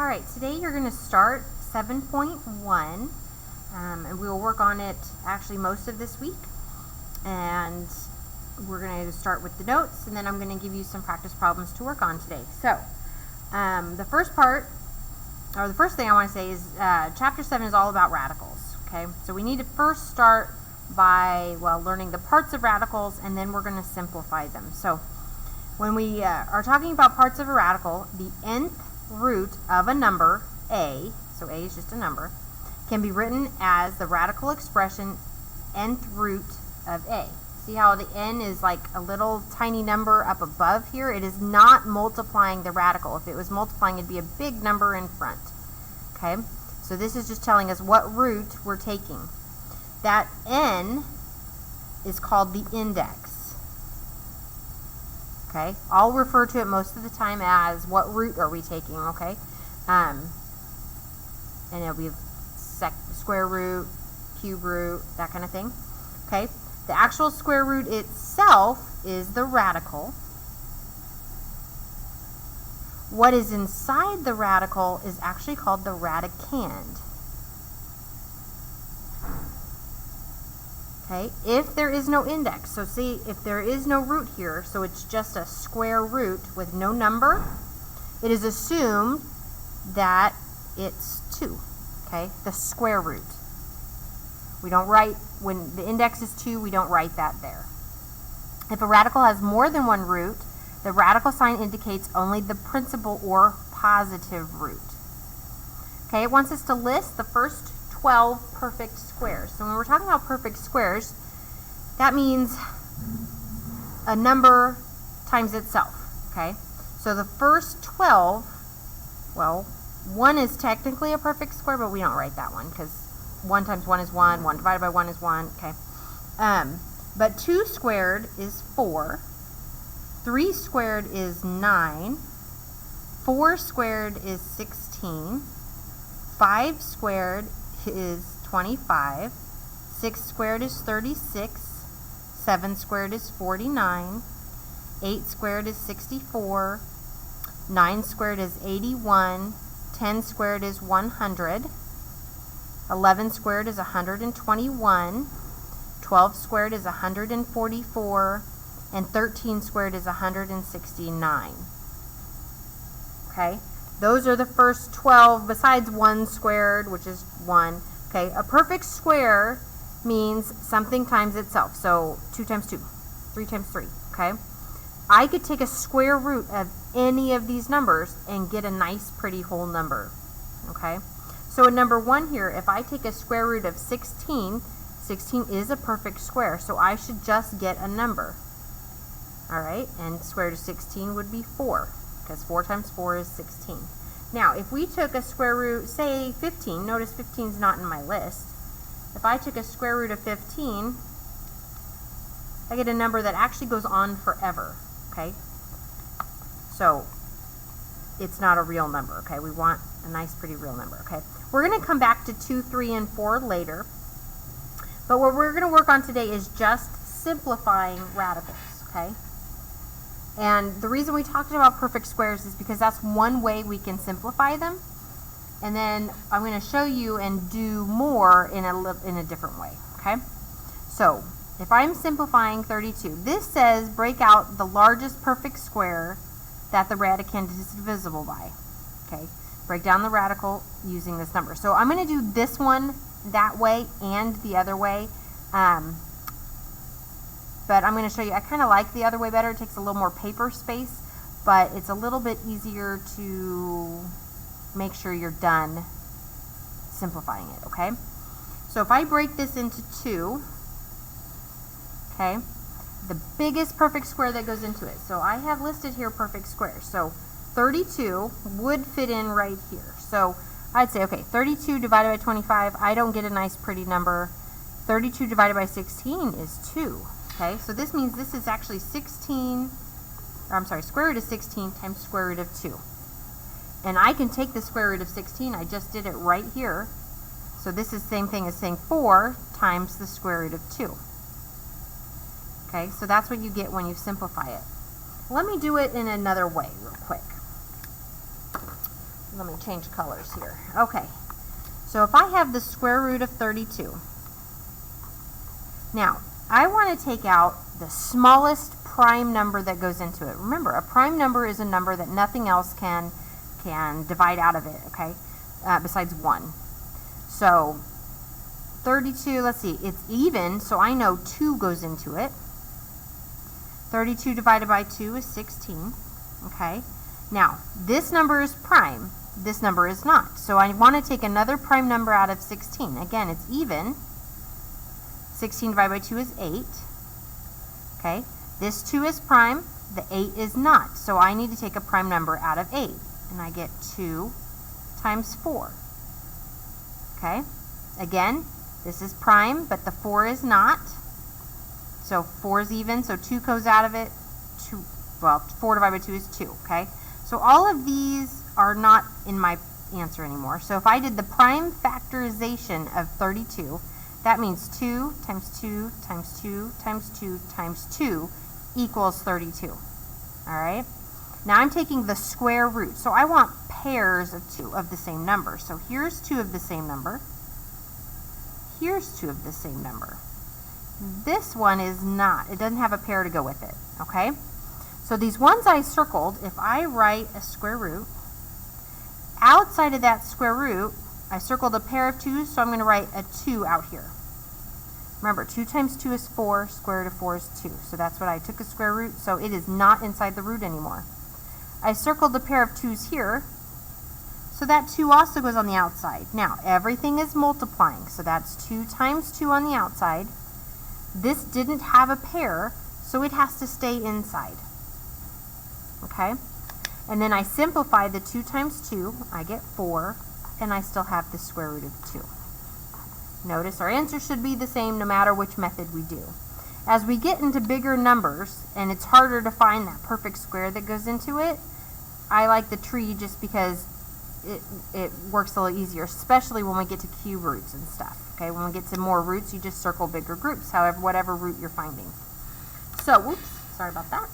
Alright, today you're going to start 7.1 and we will work on it actually most of this week, and we're going to start with the notes and then I'm going to give you some practice problems to work on today. So the first thing I want to say is chapter 7 is all about radicals. Okay, so we need to first start by learning the parts of radicals, and then we're going to simplify them. So when we are talking about parts of a radical, the nth root of a number, a, so a is just a number, can be written as the radical expression nth root of a. See how the n is like a little tiny number up above here? It is not multiplying the radical. If it was multiplying, it'd be a big number in front. Okay, so this is just telling us what root we're taking. That n is called the index. Okay, I'll refer to it most of the time as what root are we taking, okay? And it'll be square root, cube root, that kind of thing. Okay, the actual square root itself is the radical. What is inside the radical is actually called the radicand. Okay, if there is no index, so see, if there is no root here, so it's just a square root with no number, it is assumed that it's 2, okay, the square root. We don't write, when the index is 2, we don't write that there. If a radical has more than one root, the radical sign indicates only the principal or positive root. Okay, it wants us to list the first 12 perfect squares. So when we're talking about perfect squares, that means a number times itself. Okay, so the first 12, 1 is technically a perfect square, but we don't write that one because 1 times 1 is 1, 1 divided by 1 is 1. Okay, but 2 squared is 4, 3 squared is 9, 4 squared is 16, 5 squared is 25, 6 squared is 36, 7 squared is 49, 8 squared is 64, 9 squared is 81, 10 squared is 100, 11 squared is 121, 12 squared is 144, and 13 squared is 169. Okay? Those are the first 12 besides 1 squared, which is 1. Okay, a perfect square means something times itself. So 2 times 2, 3 times 3. Okay, I could take a square root of any of these numbers and get a nice pretty whole number. Okay, so in number 1 here, if I take a square root of 16, 16 is a perfect square, so I should just get a number. Alright, and square root of 16 would be 4. Because 4 times 4 is 16. Now, if we took a square root, say 15, notice 15 is not in my list. If I took a square root of 15, I get a number that actually goes on forever, okay? So, it's not a real number, okay? We want a nice, pretty real number, okay? We're going to come back to 2, 3, and 4 later. But what we're going to work on today is just simplifying radicals, okay? And the reason we talked about perfect squares is because that's one way we can simplify them. And then I'm going to show you and do more in a different way. Okay? So, if I'm simplifying 32, this says break out the largest perfect square that the radicand is divisible by. Okay? Break down the radical using this number. So I'm going to do this one that way and the other way. But I'm going to show you, I kind of like the other way better. It takes a little more paper space, but it's a little bit easier to make sure you're done simplifying it, okay? So if I break this into 2, okay, the biggest perfect square that goes into it. So I have listed here perfect squares. So 32 would fit in right here. So I'd say, okay, 32 divided by 25, I don't get a nice pretty number. 32 divided by 16 is 2. Okay, so this means this is actually square root of 16 times square root of 2. And I can take the square root of 16, I just did it right here. So this is the same thing as saying 4 times the square root of 2. Okay, so that's what you get when you simplify it. Let me do it in another way real quick. Let me change colors here. Okay, so if I have the square root of 32, now I want to take out the smallest prime number that goes into it. Remember, a prime number is a number that nothing else can divide out of it, okay, besides 1. So 32, let's see, it's even, so I know 2 goes into it. 32 divided by 2 is 16, okay. Now, this number is prime, this number is not. So I want to take another prime number out of 16. Again, it's even. 16 divided by 2 is 8, okay. This 2 is prime, the 8 is not. So I need to take a prime number out of 8, and I get 2 times 4, okay. Again, this is prime, but the 4 is not. So 4 is even, so 2 goes out of it. 4 divided by 2 is 2, okay? So all of these are not in my answer anymore. So if I did the prime factorization of 32, that means 2 times 2 times 2 times 2 times 2 equals 32, all right? Now I'm taking the square root, so I want pairs of 2 of the same number. So here's 2 of the same number. Here's 2 of the same number. This one is not. It doesn't have a pair to go with it, okay? So these ones I circled, if I write a square root, outside of that square root, I circled a pair of 2's, so I'm going to write a 2 out here. Remember, 2 times 2 is 4, square root of 4 is 2. So that's what I took a square root, so it is not inside the root anymore. I circled a pair of 2's here, so that 2 also goes on the outside. Now, everything is multiplying, so that's 2 times 2 on the outside. This didn't have a pair, so it has to stay inside. Okay? And then I simplify the 2 times 2, I get 4, and I still have the square root of 2. Notice our answer should be the same no matter which method we do. As we get into bigger numbers, and it's harder to find that perfect square that goes into it, I like the tree just because it works a little easier, especially when we get to cube roots and stuff. Okay, when we get to more roots, you just circle bigger groups, however, whatever root you're finding. So, whoops, sorry about that.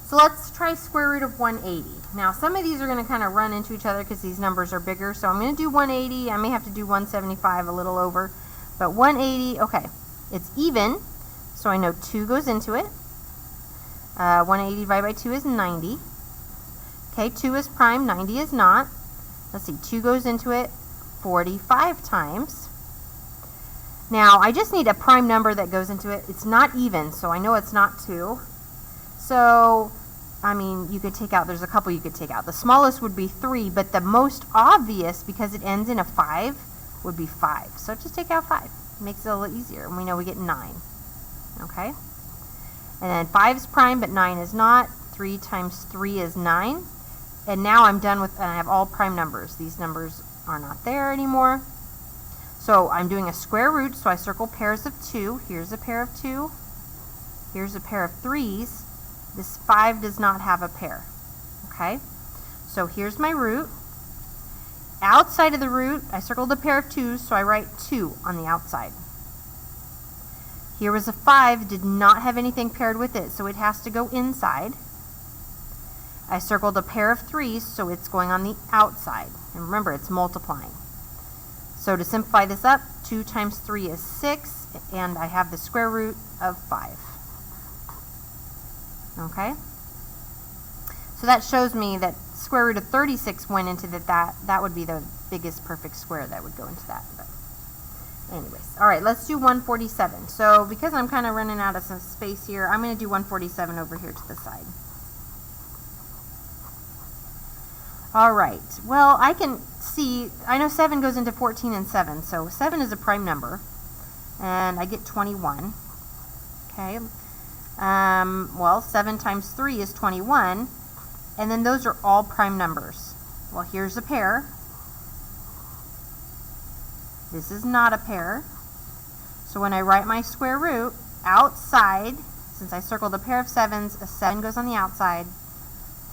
So let's try square root of 180. Now, some of these are going to kind of run into each other because these numbers are bigger. So I'm going to do 180. I may have to do 175, a little over. But 180, okay, it's even, so I know 2 goes into it. 180 divided by 2 is 90. Okay, 2 is prime, 90 is not. Let's see, 2 goes into it 45 times. Now, I just need a prime number that goes into it. It's not even, so I know it's not 2. So, I mean, you could take out, there's a couple you could take out. The smallest would be 3, but the most obvious, because it ends in a 5, would be 5. So just take out 5. Makes it a little easier, and we know we get 9. Okay? And then 5 is prime, but 9 is not. 3 times 3 is 9. And now I'm done with, and I have all prime numbers. These numbers are not there anymore. So I'm doing a square root, so I circle pairs of 2. Here's a pair of 2. Here's a pair of 3's. This 5 does not have a pair. Okay? So here's my root. Outside of the root, I circled a pair of 2's, so I write 2 on the outside. Here was a 5, did not have anything paired with it, so it has to go inside. I circled a pair of 3's, so it's going on the outside. And remember, it's multiplying. So to simplify this up, 2 times 3 is 6, and I have the square root of 5. Okay? So that shows me that square root of 36 went into that would be the biggest perfect square that would go into that. But anyways, all right, let's do 147. So because I'm kind of running out of some space here, I'm going to do 147 over here to the side. All right, well, I can see, I know 7 goes into 14 and 7, so 7 is a prime number, and I get 21. Okay, well, 7 times 3 is 21, and then those are all prime numbers. Well, here's a pair. This is not a pair. So when I write my square root, outside, since I circled a pair of 7's, a 7 goes on the outside.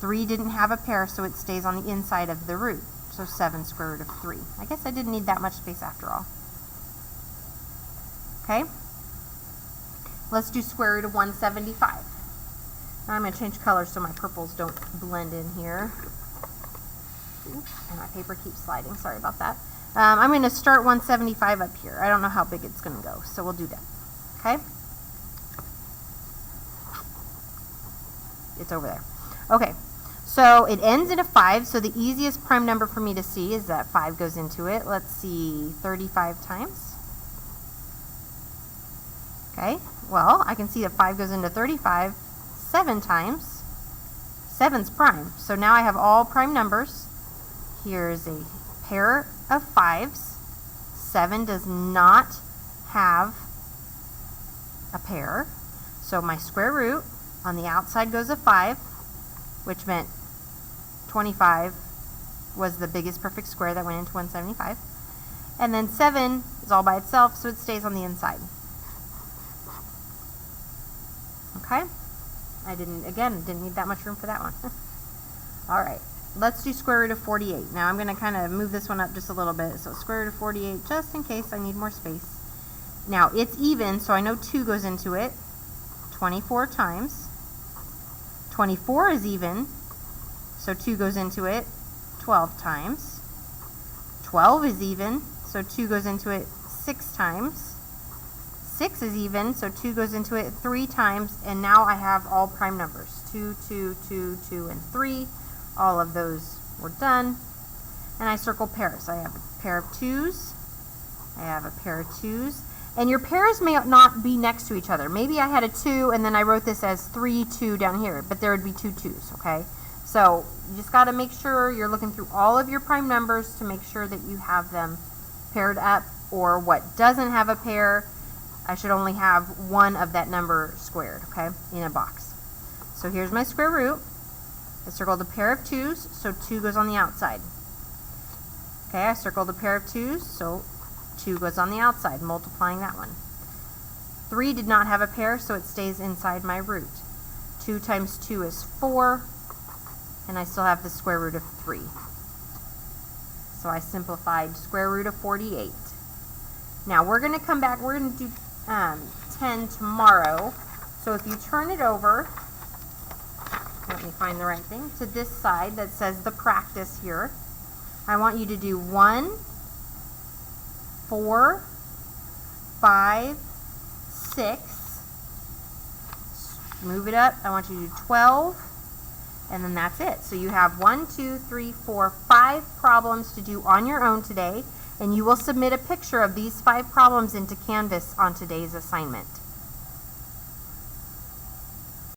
3 didn't have a pair, so it stays on the inside of the root. So 7 square root of 3. I guess I didn't need that much space after all. Okay? Let's do square root of 175. Now I'm going to change colors so my purples don't blend in here. And my paper keeps sliding. Sorry about that. I'm going to start 175 up here. I don't know how big it's going to go, so we'll do that. Okay? It's over there. Okay, so it ends in a 5, so the easiest prime number for me to see is that 5 goes into it. Let's see, 35 times. Okay, well, I can see that 5 goes into 35 7 times. 7's prime. So now I have all prime numbers. Here's a pair of 5s. 7 does not have a pair. So my square root on the outside goes a 5, which meant 25 was the biggest perfect square that went into 175. And then 7 is all by itself, so it stays on the inside. Okay? I didn't need that much room for that one. All right, let's do square root of 48. Now I'm going to kind of move this one up just a little bit. So square root of 48, just in case I need more space. Now it's even, so I know 2 goes into it 24 times. 24 is even, so 2 goes into it 12 times. 12 is even, so 2 goes into it 6 times. 6 is even, so 2 goes into it 3 times, and now I have all prime numbers. 2, 2, 2, 2, and 3. All of those were done. And I circle pairs. I have a pair of 2s. I have a pair of 2s. And your pairs may not be next to each other. Maybe I had a 2, and then I wrote this as 3, 2 down here, but there would be 2 2s, okay? So you just got to make sure you're looking through all of your prime numbers to make sure that you have them paired up, or what doesn't have a pair, I should only have one of that number squared, okay, in a box. So here's my square root. I circled a pair of 2s, so 2 goes on the outside. Okay, I circled a pair of 2s, so 2 goes on the outside, multiplying that one. 3 did not have a pair, so it stays inside my root. 2 times 2 is 4, and I still have the square root of 3. So I simplified square root of 48. Now we're going to come back, we're going to do 10 tomorrow. So if you turn it over, let me find the right thing, to this side that says the practice here, I want you to do 1, 4, 5, 6, move it up, I want you to do 12, and then that's it. So you have 1, 2, 3, 4, 5 problems to do on your own today, and you will submit a picture of these 5 problems into Canvas on today's assignment.